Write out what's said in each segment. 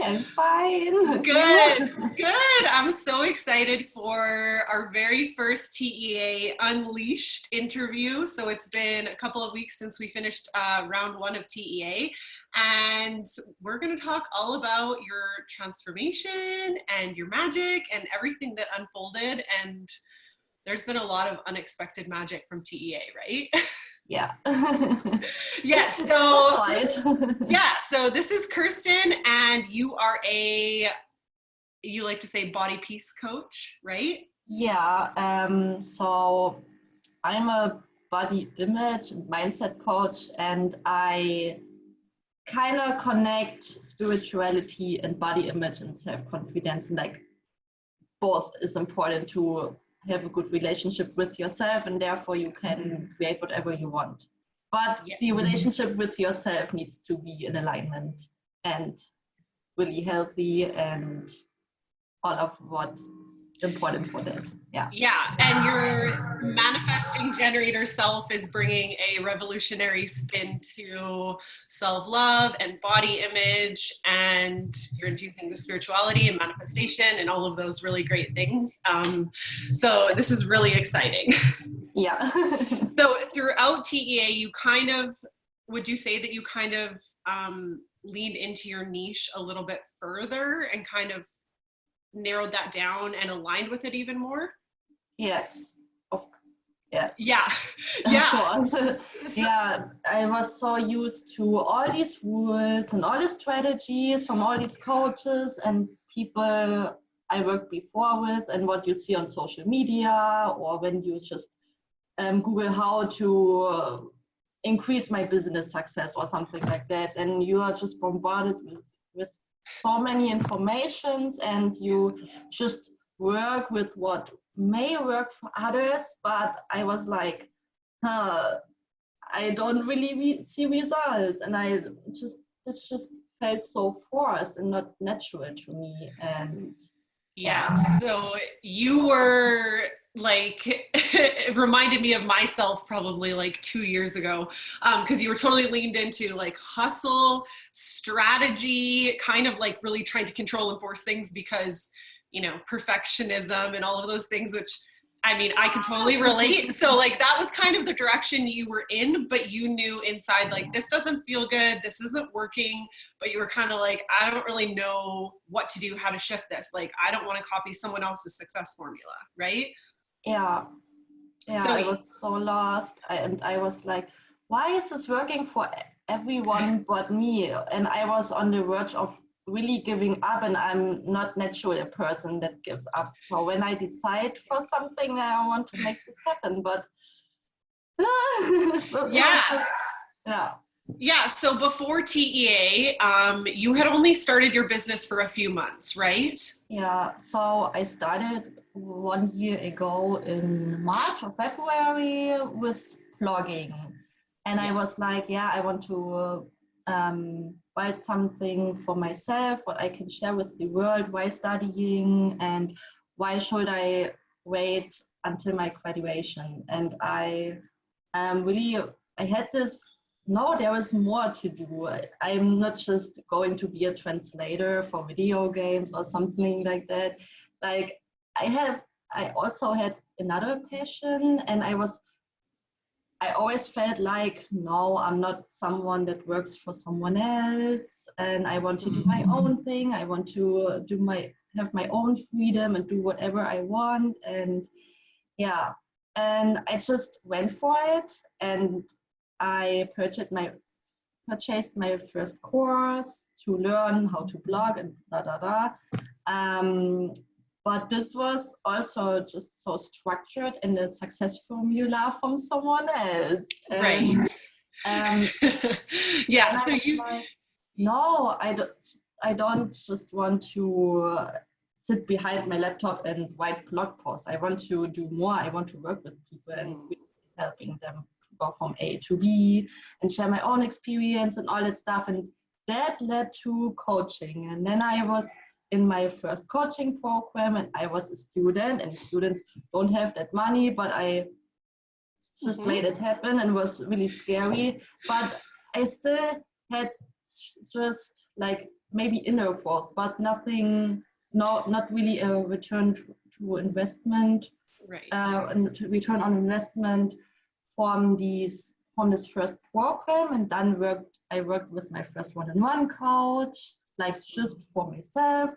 I'm fine. Good. I'm so excited for our very first TEA Unleashed interview. So it's been a couple of weeks since we finished round 1 of TEA, and we're going to talk all about your transformation and your magic and everything that unfolded. And there's been a lot of unexpected magic from TEA, right? Yeah. Yes. So so this is Kerstin, and you are you like to say body peace coach, right? Yeah. So I'm a body image and mindset coach, and I kind of connect spirituality and body image and self-confidence, and like both is important to have a good relationship with yourself, and therefore you can create whatever you want. But the relationship with yourself needs to be in alignment and really healthy, and all of what's important for that. Yeah, and your manifesting generator self is bringing a revolutionary spin to self-love and body image, and you're infusing the spirituality and manifestation and all of those really great things. So this is really exciting. Yeah. So throughout TEA, would you say that you kind of leaned into your niche a little bit further and kind of narrowed that down and aligned with it even more? Yes. Yes. Yeah. Of course. Yeah, I was so used to all these rules and all these strategies from all these coaches and people I worked before with, and what you see on social media, or when you just Google how to increase my business success or something like that, and you are just bombarded with so many informations, and you just work with what may work for others, but I was like, I don't really see results, and this just felt so forced and not natural to me. And so you were like, it reminded me of myself probably like 2 years ago, because you were totally leaned into like hustle, strategy, kind of like really trying to control and force things because, perfectionism and all of those things, which I mean, I can totally relate. So like that was kind of the direction you were in, but you knew inside like, this doesn't feel good, this isn't working, but you were kind of like, I don't really know what to do, how to shift this. Like, I don't want to copy someone else's success formula, right? Yeah, So I was so lost, and I was like, why is this working for everyone but me? And I was on the verge of really giving up, and I'm not naturally a person that gives up. So when I decide for something, I want to make this happen, but so before TEA, you had only started your business for a few months, right? Yeah, so I started 1 year ago in March or February with blogging, and I was like, I want to write something for myself, what I can share with the world, why studying, and why should I wait until my graduation. And I had this, no, there was more to do. I'm not just going to be a translator for video games or something like that. Like I also had another passion, and I always felt like, no, I'm not someone that works for someone else, and I want to do my own thing. I want to have my own freedom and do whatever I want. And and I just went for it, and I purchased my first course to learn how to blog and but this was also just so structured and a success formula from someone else. Right. So you like, no, I don't just want to sit behind my laptop and write blog posts. I want to do more. I want to work with people and helping them go from A to B and share my own experience and all that stuff. And that led to coaching. And then I was in my first coaching program, and I was a student, and students don't have that money, but I just made it happen, and was really scary. But I still had just like maybe inner growth, but nothing, no, not really a return to investment, Right. and to return on investment from this first program. And then I worked with my first one-on-one coach, like just for myself.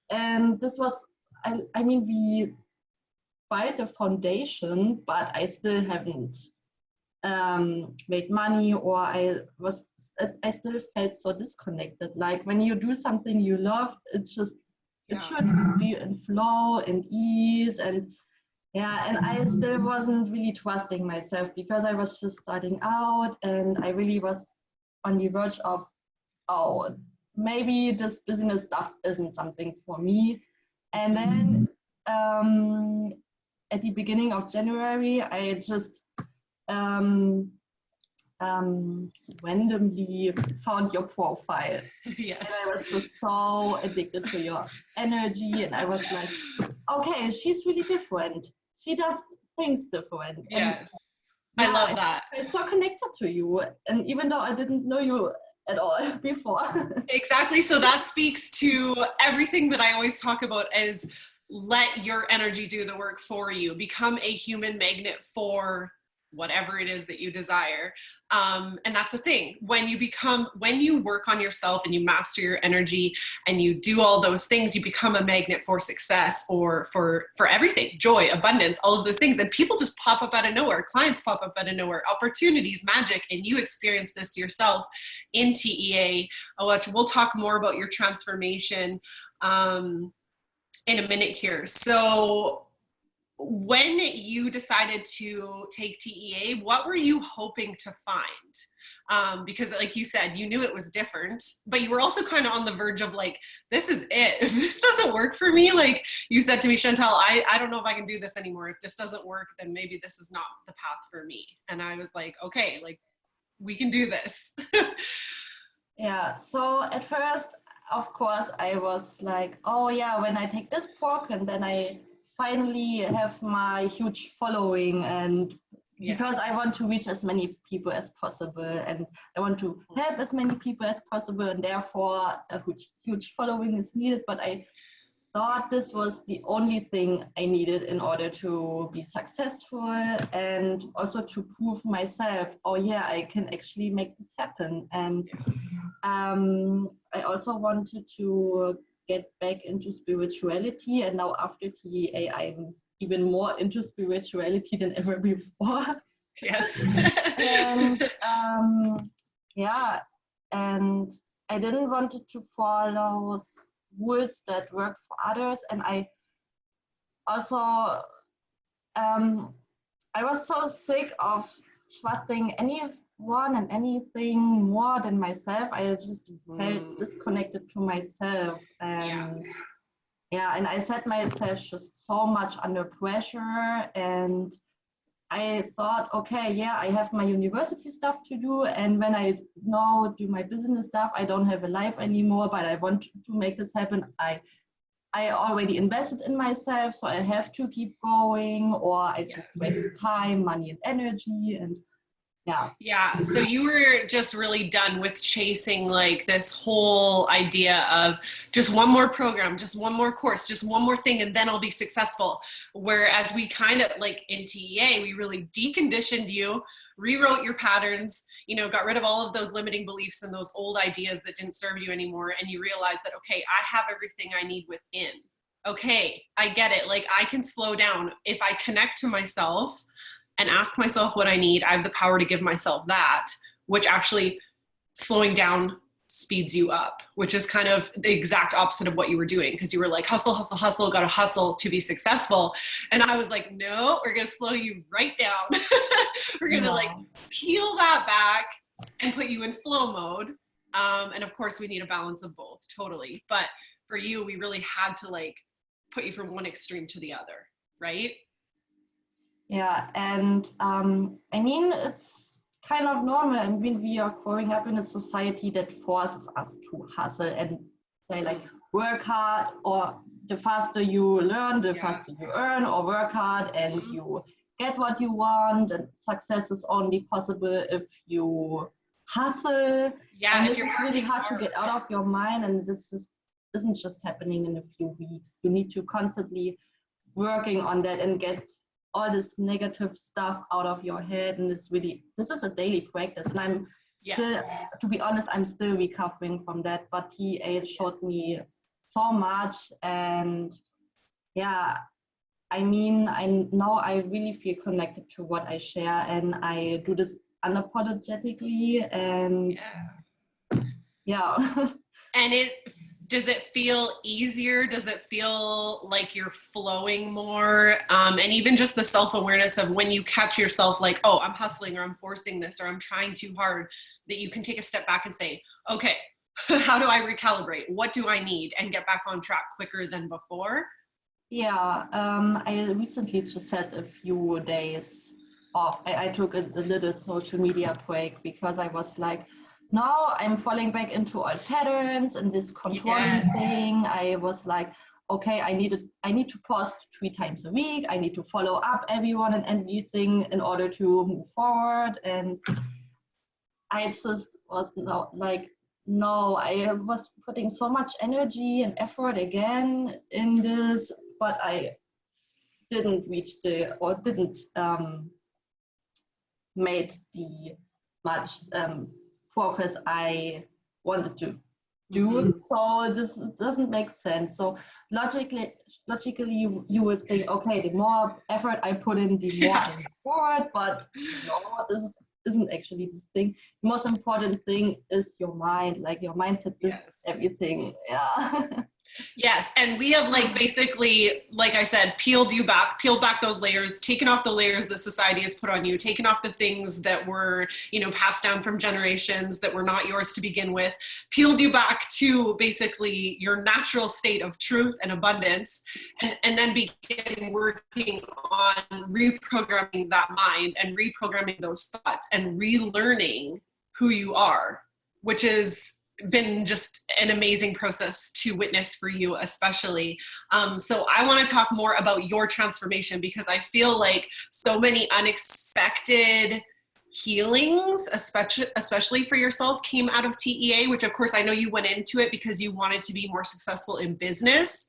And this was, I mean, we built the foundation, but I still haven't made money, or I still felt so disconnected. Like when you do something you love, it's just, it should be in flow and ease. And yeah, and I still wasn't really trusting myself because I was just starting out, and I really was on the verge of, oh, maybe this business stuff isn't something for me. And then at the beginning of January, I just randomly found your profile. Yes. And I was just so addicted to your energy, and I was like, okay, she's really different. She does things different. Yes. And, I love that. It's so connected to you. And even though I didn't know you at all before. Exactly. So that speaks to everything that I always talk about is let your energy do the work for you. Become a human magnet for whatever it is that you desire. And that's the thing. When you work on yourself and you master your energy and you do all those things, you become a magnet for success, or for everything, joy, abundance, all of those things. And people just pop up out of nowhere. Clients pop up out of nowhere, opportunities, magic. And you experience this yourself in TEA. We'll talk more about your transformation in a minute here. So when you decided to take TEA, what were you hoping to find? Because like you said, you knew it was different, but you were also kind of on the verge of like, this is it. If this doesn't work for me, like you said to me, Chantal, I don't know if I can do this anymore. If this doesn't work, then maybe this is not the path for me. And I was like, okay, like we can do this. Yeah, so at first, of course, I was like, oh yeah, when I take this program, then I finally have my huge following, and because I want to reach as many people as possible, and I want to help as many people as possible, and therefore a huge following is needed. But I thought this was the only thing I needed in order to be successful, and also to prove myself, oh yeah, I can actually make this happen. And I also wanted to get back into spirituality, and now after TEA, I'm even more into spirituality than ever before. Yes. And yeah, and I didn't want to follow rules that work for others, and I also I was so sick of trusting anyone and anything more than myself. I just felt disconnected to myself, and and I set myself just so much under pressure. And I thought, okay, yeah, I have my university stuff to do, and when I now do my business stuff, I don't have a life anymore, but I want to make this happen. I already invested in myself, so I have to keep going, or I just waste time, money, and energy. And yeah. So you were just really done with chasing like this whole idea of just one more program, just one more course, just one more thing, and then I'll be successful. Whereas we kind of like in TEA, we really deconditioned you, rewrote your patterns, got rid of all of those limiting beliefs and those old ideas that didn't serve you anymore. And you realized that, okay, I have everything I need within. Okay, I get it. Like I can slow down. If I connect to myself and ask myself what I need, I have the power to give myself that, which actually slowing down speeds you up, which is kind of the exact opposite of what you were doing. Because you were like, hustle, hustle, hustle, got to hustle to be successful. And I was like, no, we're going to slow you right down. We're going to like peel that back and put you in flow mode. And of course we need a balance of both, totally. But for you, we really had to like put you from one extreme to the other, right? Yeah, and I mean, it's kind of normal. I mean, we are growing up in a society that forces us to hustle and say like, work hard, or the faster you learn, the faster you earn, or work hard and you get what you want. And success is only possible if you hustle. Yeah, And if this you're is really working hard to get out of your mind, and this isn't just happening in a few weeks. You need to constantly working on that and get all this negative stuff out of your head. And this is a daily practice. And I'm still, yes. to be honest, I'm still recovering from that. But TEA showed me so much. And yeah, I mean, now I really feel connected to what I share, and I do this unapologetically. And yeah. And does it feel easier? Does it feel like you're flowing more? And even just the self-awareness of when you catch yourself like, oh, I'm hustling, or I'm forcing this, or I'm trying too hard, that you can take a step back and say, okay, how do I recalibrate? What do I need? And get back on track quicker than before? Yeah, I recently just had a few days off. I took a little social media break because I was like, no, I'm falling back into old patterns and this controlling thing. I was like, okay, I need to post 3 times a week. I need to follow up everyone and everything in order to move forward. And I just was like, no, I was putting so much energy and effort again in this, but I didn't made the much progress I wanted to do. So this doesn't make sense. So logically you would think, okay, the more effort I put in, the more I move forward. But no, this isn't actually this thing. The most important thing is your mind. Like your mindset is everything. Yeah. Yes, and we have like basically, like I said, peeled back those layers, taken off the layers that society has put on you, taken off the things that were, passed down from generations that were not yours to begin with, peeled you back to basically your natural state of truth and abundance, and then begin working on reprogramming that mind and reprogramming those thoughts and relearning who you are, which is been just an amazing process to witness for you, especially. So I want to talk more about your transformation, because I feel like so many unexpected healings, especially for yourself, came out of TEA, which of course I know you went into it because you wanted to be more successful in business,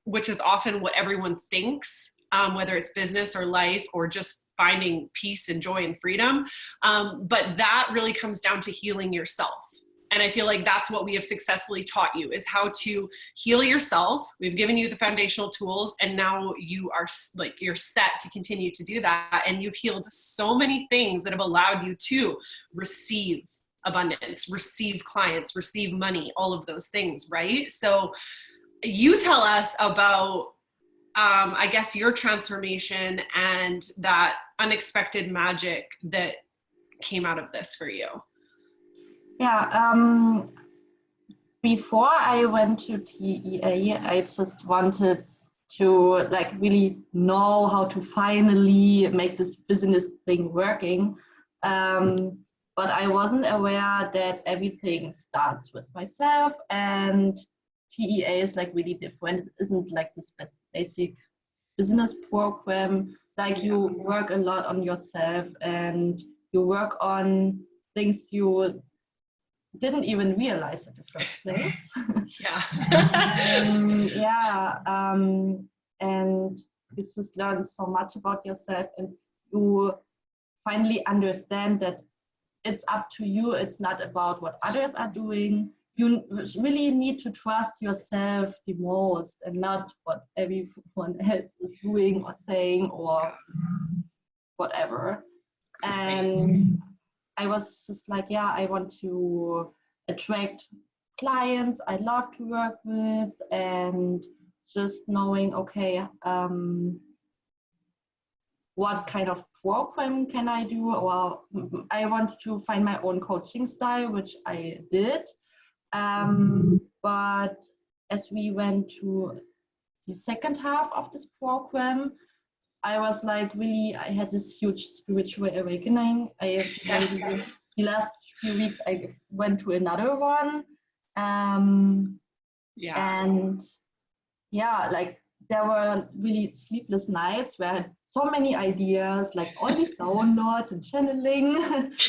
which is often what everyone thinks, whether it's business or life or just finding peace and joy and freedom. But that really comes down to healing yourself. And I feel like that's what we have successfully taught you, is how to heal yourself. We've given you the foundational tools, and now you're set to continue to do that. And you've healed so many things that have allowed you to receive abundance, receive clients, receive money, all of those things, right? So you tell us about, I guess, your transformation and that unexpected magic that came out of this for you. Yeah, before I went to TEA, I just wanted to really know how to finally make this business thing working. But I wasn't aware that everything starts with myself, and TEA is really different. It isn't like this basic business program. You work a lot on yourself, and you work on things you didn't even realize in the first place. And you just learn so much about yourself, and you finally understand that it's up to you. It's not about what others are doing. You really need to trust yourself the most, and not what everyone else is doing or saying or whatever. And I was just like, I want to attract clients I love to work with, and just knowing, okay, what kind of program can I do? Well, I want to find my own coaching style, which I did. But as we went to the second half of this program, I was I had this huge spiritual awakening. The last few weeks, I went to another one. And there were really sleepless nights where I had so many ideas, like all these downloads and channeling,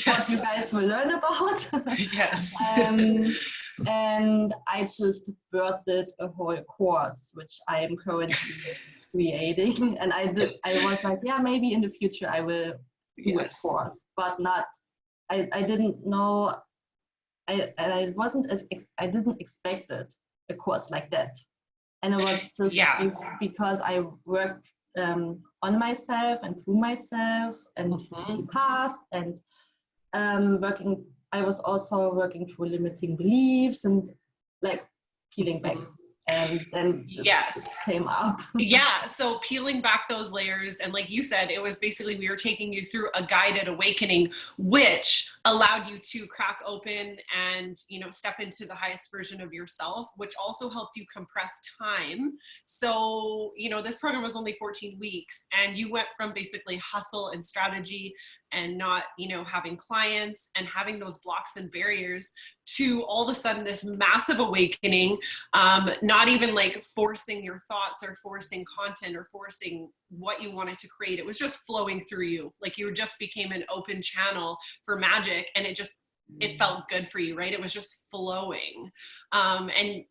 what you guys will learn about. Yes. And I just birthed a whole course, which I am currently creating. And I was like, yeah, maybe in the future I will do a course, but not, I didn't know, I wasn't, I didn't expect it, a course like that. And it was just because I worked on myself and through myself and through the past, and I was also working through limiting beliefs and like peeling back. And then this came up. Yeah, so peeling back those layers, and like you said, it was basically we were taking you through a guided awakening, which allowed you to crack open and, you know, step into the highest version of yourself, which also helped you compress time. So, you know, this program was only 14 weeks, and you went from basically hustle and strategy and not, you know, having clients and having those blocks and barriers to all of a sudden this massive awakening, not even like forcing your thoughts or forcing content or forcing what you wanted to create. It was just flowing through you. Like you just became an open channel for magic, and it felt good for you, right? It was just flowing. And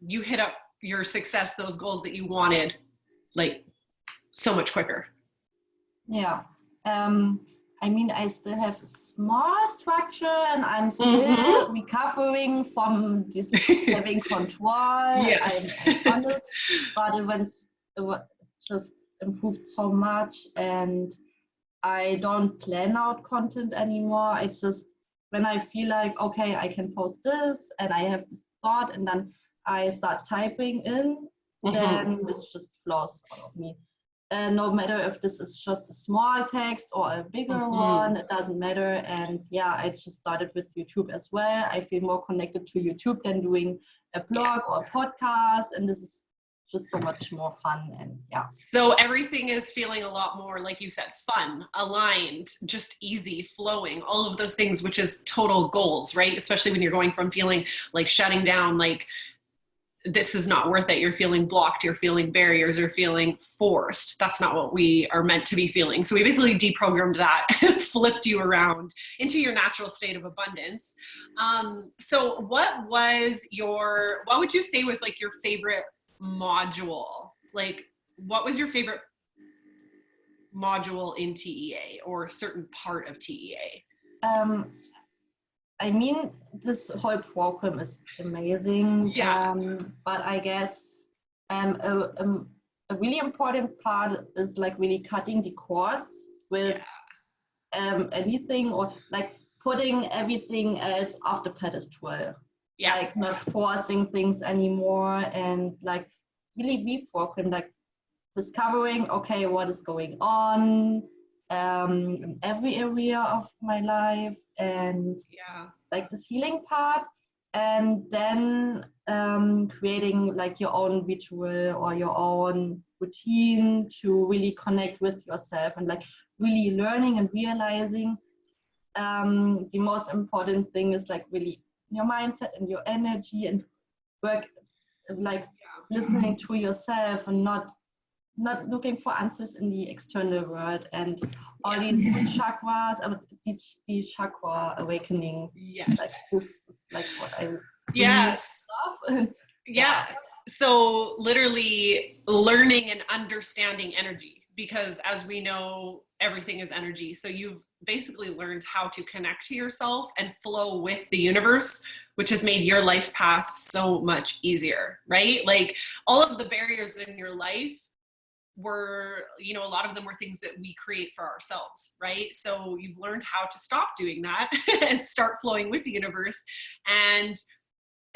you hit up your success, those goals that you wanted, like so much quicker. Yeah. I mean, I still have a small structure, and I'm still recovering from this having control. Yes. I'm honest, but it just improved so much, and I don't plan out content anymore. I just, when I feel like, okay, I can post this, and I have this thought, and then I start typing in, then this just flows out of me. No matter if this is just a small text or a bigger one, it doesn't matter. And yeah, I just started with YouTube as well. I feel more connected to YouTube than doing a blog or a podcast. And this is just so much more fun. And yeah. So everything is feeling a lot more, like you said, fun, aligned, just easy, flowing, all of those things, which is total goals, right? Especially when you're going from feeling like shutting down, like this is not worth it. You're feeling blocked. You're feeling barriers. You're feeling forced. That's not what we are meant to be feeling. So we basically deprogrammed that, flipped you around into your natural state of abundance. So what would you say was like your favorite module? Like what was your favorite module in TEA or a certain part of TEA? I mean, this whole program is amazing, but I guess a really important part is like really cutting the cords with anything, or like putting everything else off the pedestal. Like not forcing things anymore, and like really be programmed, like discovering, okay, what is going on in every area of my life, and like this healing part, and then creating like your own ritual or your own routine to really connect with yourself, and like really learning and realizing the most important thing is like really your mindset and your energy, and work like listening to yourself, and not looking for answers in the external world, and all these chakras, the chakra awakenings. Like this is like what I love. So literally learning and understanding energy, because as we know, everything is energy. So you've basically learned how to connect to yourself and flow with the universe, which has made your life path so much easier, right? Like all of the barriers in your life were, you know, a lot of them were things that we create for ourselves, right? So you've learned how to stop doing that and start flowing with the universe, and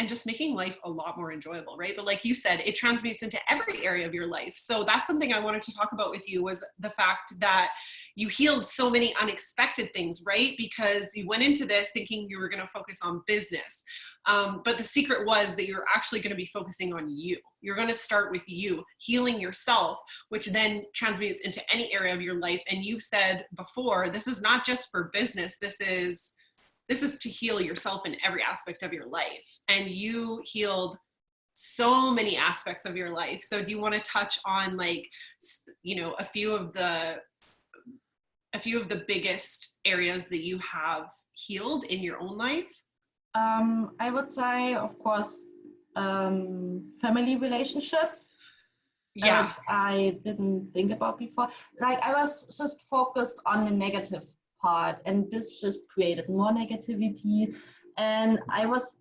just making life a lot more enjoyable, right? But like you said, it transmutes into every area of your life. So that's something I wanted to talk about with you, was the fact that you healed so many unexpected things, right? Because you went into this thinking you were going to focus on business. But the secret was that you're actually going to be focusing on you. You're going to start with you, healing yourself, which then transmutes into any area of your life. And you've said before, this is not just for business. This is to heal yourself in every aspect of your life. And you healed so many aspects of your life. So do you want to touch on like, you know, a few of the biggest areas that you have healed in your own life? I would say, of course, family relationships, Yeah. which I didn't think about before. Like I was just focused on the negative part, and this just created more negativity. And I was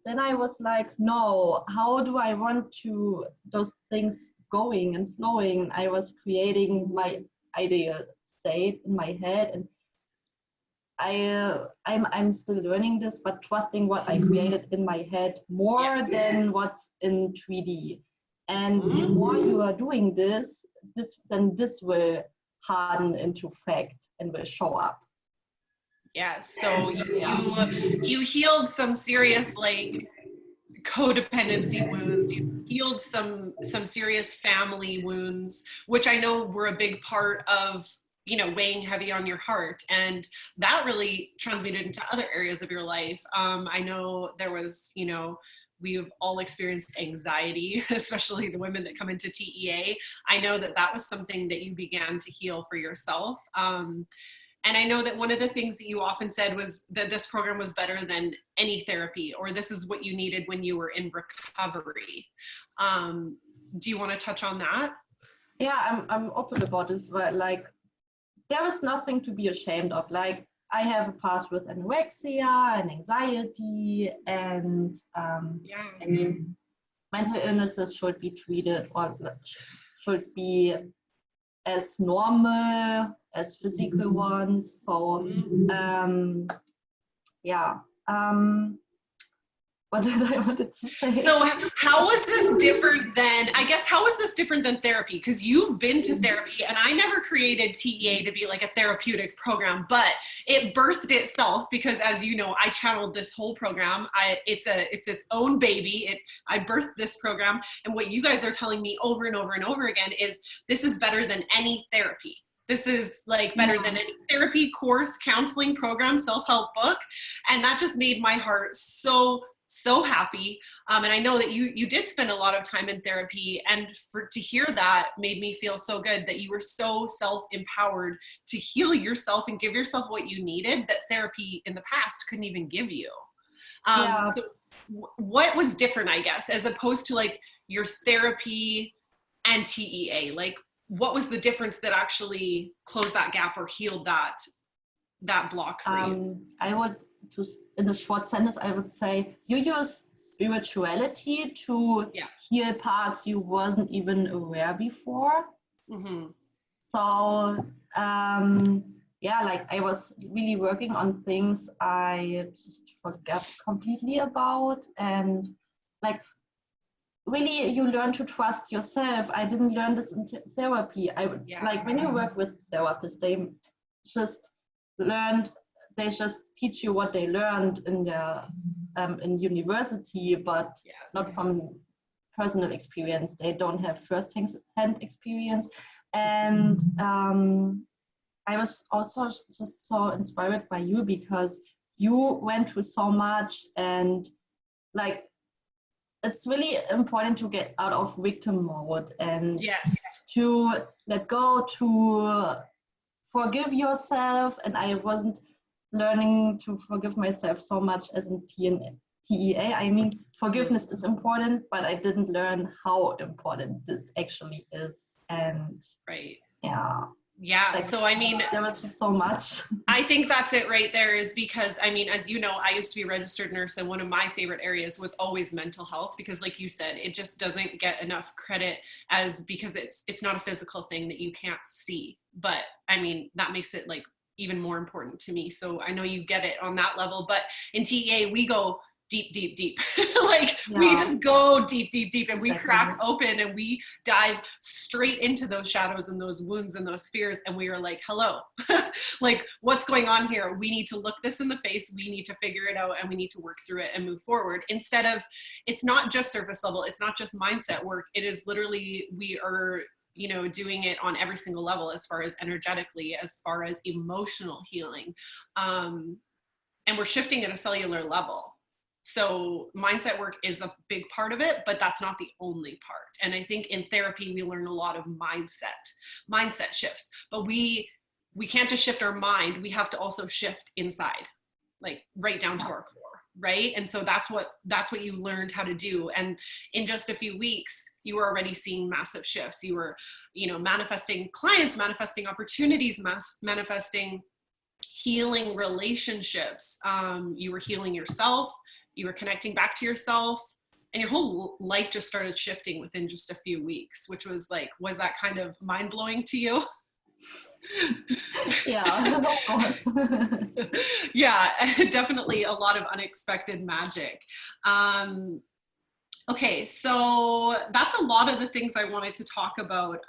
like, no, how do I want to those things going and flowing? I was creating my ideal state in my head, and I'm still learning this, but trusting what I created in my head more Yes. than what's in 3D. And the more you are doing this, then this will harden into fact and will show up. Yeah. So you healed some serious like codependency wounds. You healed some serious family wounds, which I know were a big part of, you know, weighing heavy on your heart, and that really transmuted into other areas of your life. I know there was, you know, we've all experienced anxiety, especially the women that come into TEA. I know that that was something that you began to heal for yourself. And I know that one of the things that you often said was that this program was better than any therapy, or this is what you needed when you were in recovery. Do you want to touch on that? Yeah, I'm open about this, but like there was nothing to be ashamed of. Like I have a past with anorexia and anxiety, and I mean, mental illnesses should be treated or should be as normal as physical ones. So yeah. What did I wanted to say? So how was this different than, I guess, how was this different than therapy? Because you've been to therapy, and I never created TEA to be like a therapeutic program, but it birthed itself because, as you know, I channeled this whole program. It's its own baby. I birthed this program, and what you guys are telling me over and over and over again is this is better than any therapy. This is like better than any therapy course, counseling program, self-help book. And that just made my heart so happy. And I know that you did spend a lot of time in therapy, and to hear that made me feel so good that you were so self-empowered to heal yourself and give yourself what you needed that therapy in the past couldn't even give you. So what was different, I guess, as opposed to like your therapy and TEA? Like, what was the difference that actually closed that gap or healed that block for you? I would just, in a short sentence, I would say you use spirituality to heal parts you wasn't even aware before. Mm-hmm. So like I was really working on things I just forgot completely about, and like really you learn to trust yourself. I didn't learn this in therapy. Like when you work with therapists, they just teach you what they learned in their in university, but not from personal experience. They don't have first-hand experience. And I was also just so inspired by you because you went through so much, and like it's really important to get out of victim mode and to let go, to forgive yourself. And I wasn't learning to forgive myself so much as in TEA. I mean, forgiveness is important, but I didn't learn how important this actually is. And so I mean, there was just so much. I think that's it right there, is because, I mean, as you know, I used to be a registered nurse, and one of my favorite areas was always mental health, because like you said, it just doesn't get enough credit because it's not a physical thing that you can't see. But I mean, that makes it like even more important to me. So I know you get it on that level, but in TEA, we go deep. Like we just go deep, and we crack open and we dive straight into those shadows and those wounds and those fears. And we are like, hello, like what's going on here? We need to look this in the face. We need to figure it out, and we need to work through it and move forward. Instead of, it's not just surface level. It's not just mindset work. It is literally, we are, you know, doing it on every single level, as far as energetically, as far as emotional healing. And we're shifting at a cellular level. So mindset work is a big part of it, but that's not the only part. And I think in therapy, we learn a lot of mindset shifts, but we can't just shift our mind. We have to also shift inside, like right down to our core. Right. And so that's what you learned how to do. And in just a few weeks, you were already seeing massive shifts. You were, manifesting clients, manifesting opportunities, manifesting healing relationships. You were healing yourself. You were connecting back to yourself, and your whole life just started shifting within just a few weeks, which was was that kind of mind blowing to you? Yeah, of course. Yeah, definitely a lot of unexpected magic. Okay, so that's a lot of the things I wanted to talk about.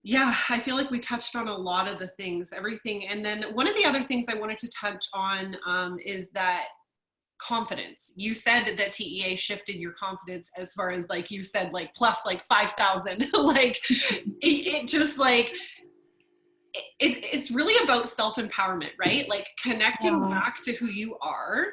Yeah, I feel like we touched on a lot of the things, everything. And then one of the other things I wanted to touch on is that confidence. You said that TEA shifted your confidence as far as like you said, like plus like 5,000, like it just like, it's really about self-empowerment, right? Like connecting back to who you are,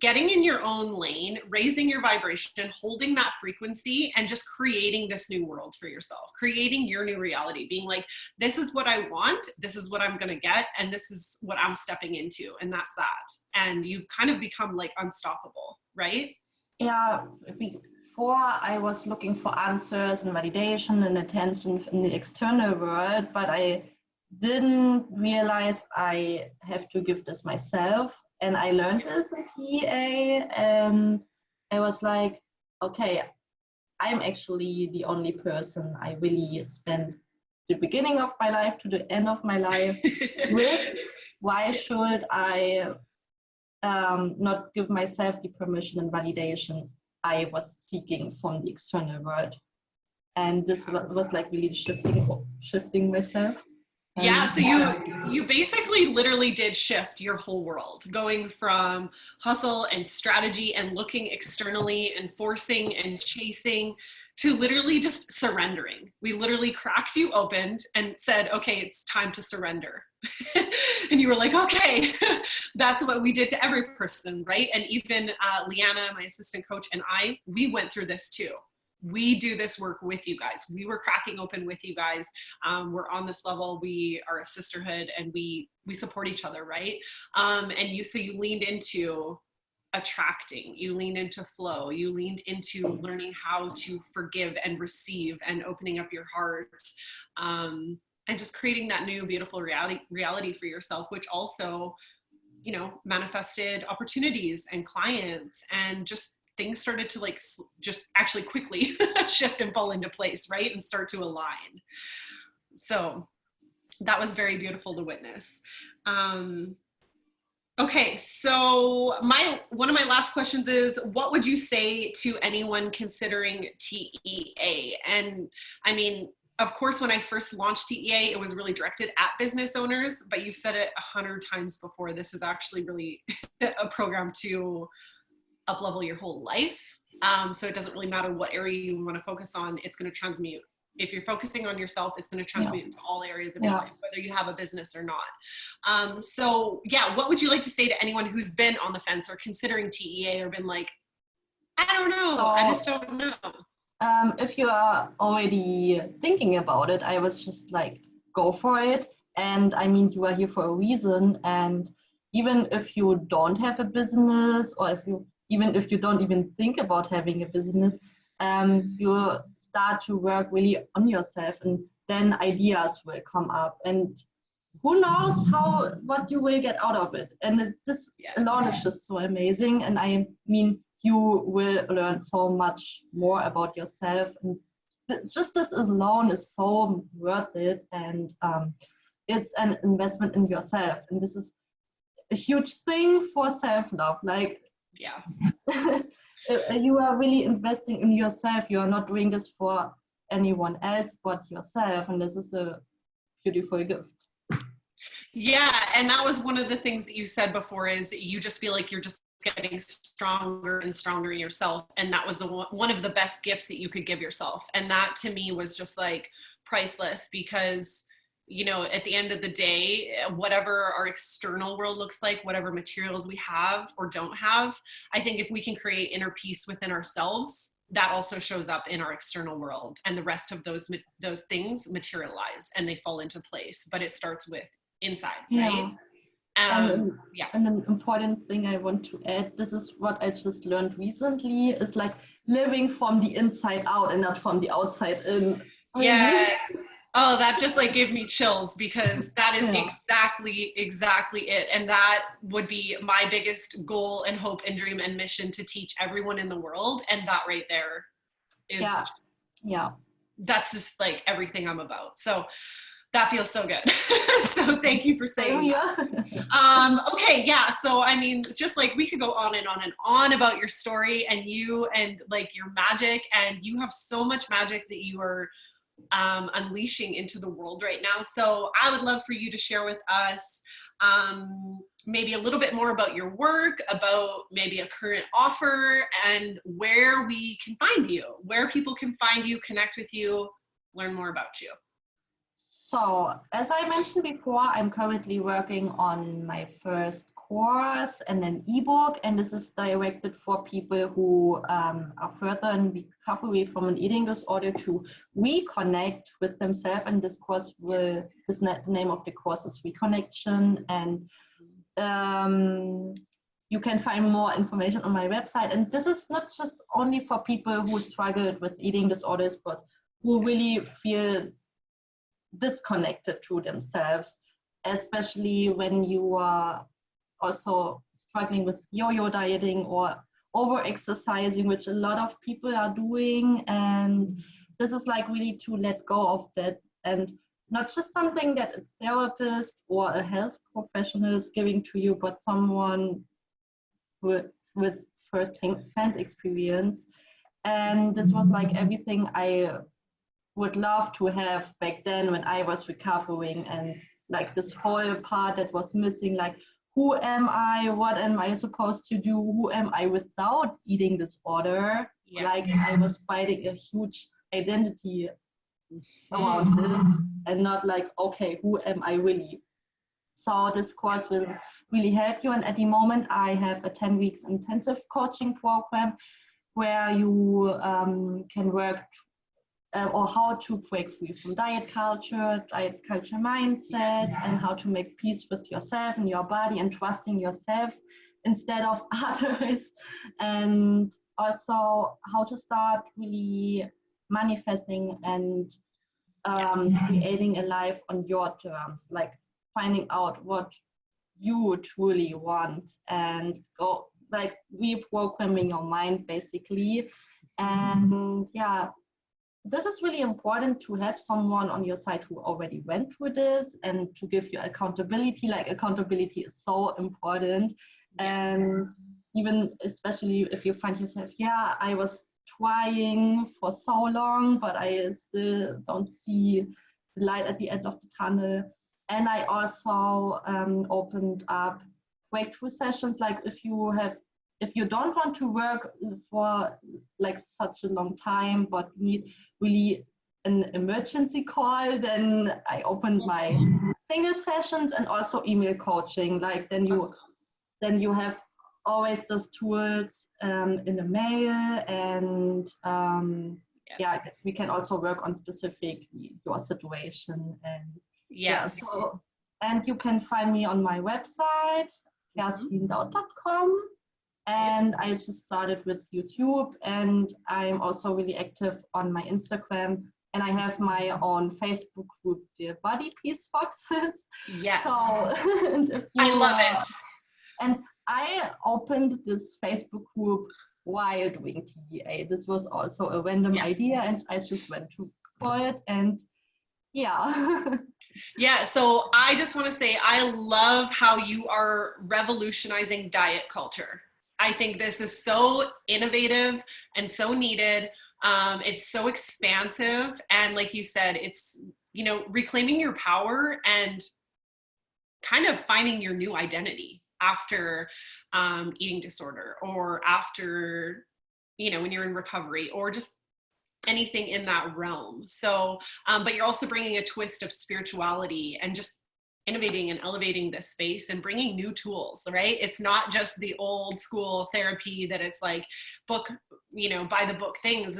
getting in your own lane, raising your vibration, holding that frequency, and just creating this new world for yourself, creating your new reality, being like, this is what I want, this is what I'm going to get, and this is what I'm stepping into, and that's that. And you kind of become like unstoppable, right? Yeah, before I was looking for answers and validation and attention in the external world, but I didn't realize I have to give this myself. And I learned this in TEA, and I was like, okay, I'm actually the only person I really spent the beginning of my life to the end of my life with. Why should I not give myself the permission and validation I was seeking from the external world? And this was like really shifting myself. Yeah, so you basically literally did shift your whole world, going from hustle and strategy and looking externally and forcing and chasing to literally just surrendering. We literally cracked you open and said, okay, it's time to surrender. And you were like, okay, that's what we did to every person, right? And even Leanna, my assistant coach, and we went through this too. We do this work with you guys. We were cracking open with you guys. We're on this level. We are a sisterhood, and we support each other, right? And so you leaned into attracting, you leaned into flow, you leaned into learning how to forgive and receive and opening up your heart, and just creating that new beautiful reality for yourself, which also, manifested opportunities and clients, and just things started to like just actually quickly shift and fall into place, right? And start to align. So that was very beautiful to witness. Okay, so one of my last questions is, what would you say to anyone considering TEA? And I mean, of course, when I first launched TEA, it was really directed at business owners, but you've said it 100 times before. This is actually really a program to up-level your whole life. So it doesn't really matter what area you want to focus on. It's going to transmute. If you're focusing on yourself, it's going to transmute into all areas of your life, whether you have a business or not. So yeah, what would you like to say to anyone who's been on the fence or considering TEA or been like, I don't know, I just don't know? If you are already thinking about it, I was just like, go for it. And I mean, you are here for a reason. And even if you don't have a business, or even if you don't even think about having a business, you start to work really on yourself, and then ideas will come up, and who knows what you will get out of it. And this alone is just so amazing. And I mean, you will learn so much more about yourself, and just this alone is so worth it. And it's an investment in yourself, and this is a huge thing for self-love. Like, you are really investing in yourself. You are not doing this for anyone else but yourself, and this is a beautiful gift. Yeah, and that was one of the things that you said before, is you just feel like you're just getting stronger and stronger in yourself, and that was one of the best gifts that you could give yourself. And that to me was just like priceless, because at the end of the day, whatever our external world looks like, whatever materials we have or don't have, I think if we can create inner peace within ourselves, that also shows up in our external world, and the rest of those things materialize and they fall into place. But it starts with inside, right? Yeah. And an important thing I want to add, this is what I just learned recently, is like living from the inside out and not from the outside in. Really. Yes. Oh, that just like gave me chills, because that is exactly it. And that would be my biggest goal and hope and dream and mission, to teach everyone in the world. And that right there is, that's just like everything I'm about. So that feels so good. So thank you for saying that. Okay, yeah. So I mean, just like we could go on and on and on about your story and you and like your magic, and you have so much magic that you are unleashing into the world right now. So I would love for you to share with us maybe a little bit more about your work, about maybe a current offer, and where we can find you, where people can find you, connect with you, learn more about you. So, as I mentioned before, I'm currently working on my first course and an ebook, and this is directed for people who are further in recovery from an eating disorder to reconnect with themselves. And this course the name of the course is Reconnection, and you can find more information on my website. And this is not just only for people who struggled with eating disorders, but who really feel disconnected to themselves, especially when you are also struggling with yo-yo dieting or over-exercising, which a lot of people are doing. And this is like really to let go of that, and not just something that a therapist or a health professional is giving to you, but someone with first-hand experience. And this was like everything I would love to have back then when I was recovering, and like this whole part that was missing, like who am I, what am I supposed to do, who am I without eating disorder. Like I was fighting a huge identity around this, and not like, okay, who am I really. So this course will really help you. And at the moment I have a 10 weeks intensive coaching program where you can work or how to break free from diet culture mindset, and how to make peace with yourself and your body and trusting yourself instead of others. And also how to start really manifesting and creating a life on your terms, like finding out what you truly want and go like reprogramming your mind basically. And this is really important to have someone on your side who already went through this, and to give you accountability. Like accountability is so important. And even especially if you find yourself, I was trying for so long, but I still don't see the light at the end of the tunnel. And I also opened up breakthrough sessions. Like if you don't want to work for like such a long time, but need really an emergency call, then I opened my single sessions and also email coaching. Like then you have always those tools in the mail, and we can also work on specifically your situation. And and you can find me on my website, kerstin.com. And I just started with YouTube, and I'm also really active on my Instagram, and I have my own Facebook group, the Body Peace Foxes. Yes. So, and I love it. And I opened this Facebook group while doing TDA. This was also a random idea, and I just went for it, and so I just want to say I love how you are revolutionizing diet culture. I think this is so innovative and so needed. It's so expansive. And like you said, it's, reclaiming your power and kind of finding your new identity after eating disorder, or after, when you're in recovery, or just anything in that realm. So, but you're also bringing a twist of spirituality and just innovating and elevating this space and bringing new tools, right? It's not just the old school therapy that it's like book, by the book things.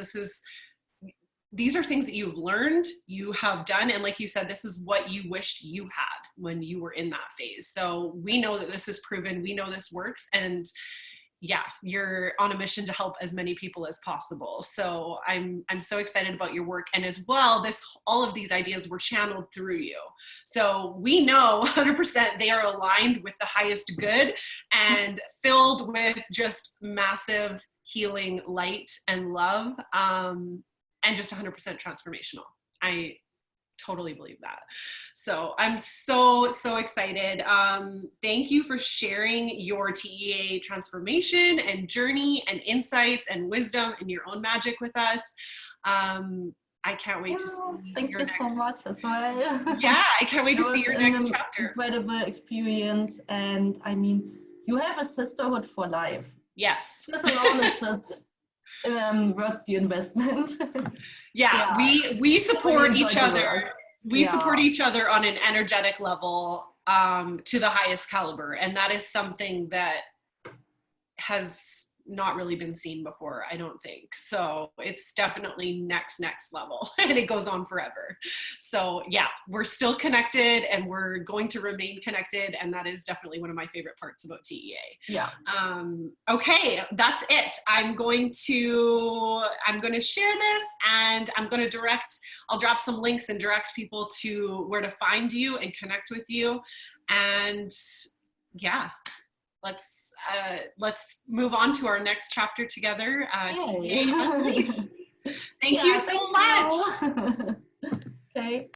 These are things that you've learned, you have done, and like you said, this is what you wished you had when you were in that phase. So we know that this is proven, we know this works, and yeah, you're on a mission to help as many people as possible. So I'm so excited about your work. And as well, all of these ideas were channeled through you. So we know 100% they are aligned with the highest good and filled with just massive healing light and love, and just 100% transformational. I totally believe that. So I'm so excited. Thank you for sharing your TEA transformation and journey and insights and wisdom and your own magic with us. I can't wait to see thank you so much as well. Yeah, I can't wait to see your next chapter. Incredible experience. And I mean, you have a sisterhood for life. Yes. This alone is just worth the investment. Yeah, we support each other. We support each other on an energetic level, to the highest caliber. And that is something that has not really been seen before, I don't think. So it's definitely next level, and it goes on forever. So yeah, we're still connected and we're going to remain connected. And that is definitely one of my favorite parts about TEA. Yeah. Okay, that's it. I'm going to share this, and I'll drop some links and direct people to where to find you and connect with you. And yeah, let's move on to our next chapter together. TEA Unleashed. Thank you so much. Okay.